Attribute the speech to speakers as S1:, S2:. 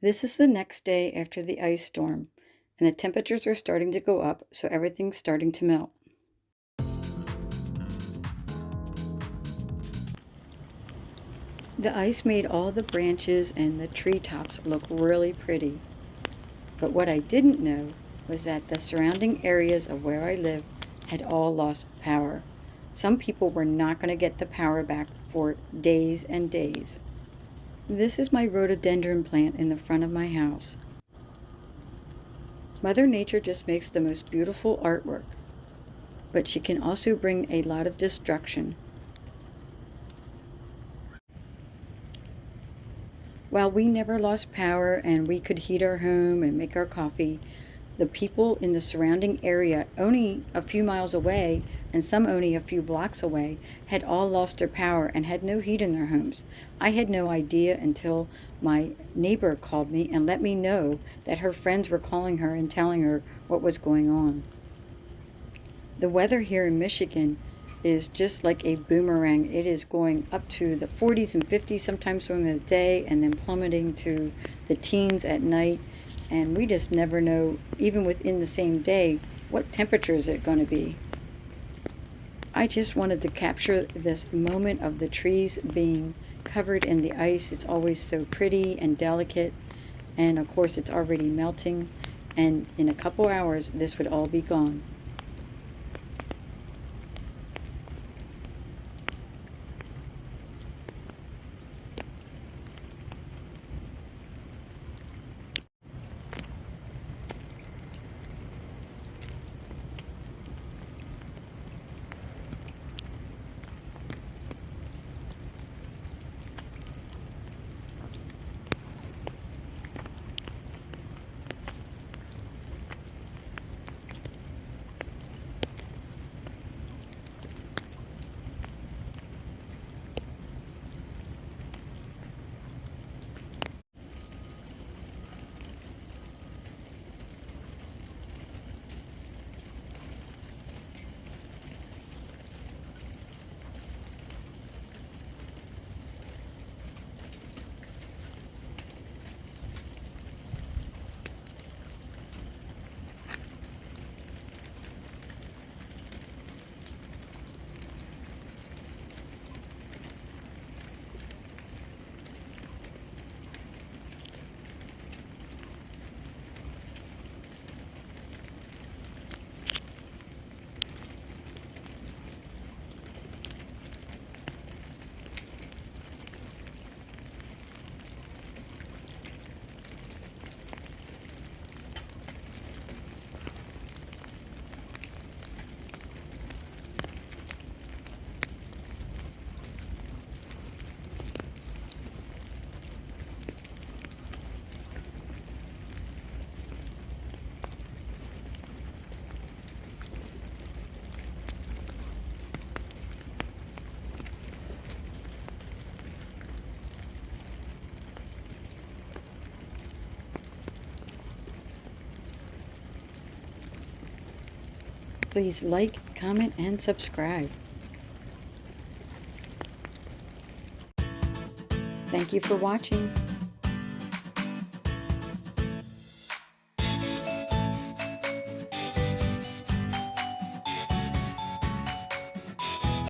S1: This is the next day after the ice storm, and the temperatures are starting to go up, so everything's starting to melt. The ice made all the branches and the treetops look really pretty. But what I didn't know was that the surrounding areas of where I live had all lost power. Some people were not going to get the power back for days and days. This is my rhododendron plant in the front of my house. Mother Nature just makes the most beautiful artwork, but she can also bring a lot of destruction. While we never lost power and we could heat our home and make our coffee, the people in the surrounding area, only a few miles away and some only a few blocks away, had all lost their power and had no heat in their homes. I had no idea until my neighbor called me and let me know that her friends were calling her and telling her what was going on. The weather here in Michigan is just like a boomerang. It is going up to the 40s and 50s sometimes during the day and then plummeting to the teens at night. And we just never know, even within the same day, what temperature is it going to be. I just wanted to capture this moment of the trees being covered in the ice. It's always so pretty and delicate. And of course, it's already melting. And in a couple hours, this would all be gone. Please like, comment, and subscribe. Thank you for watching.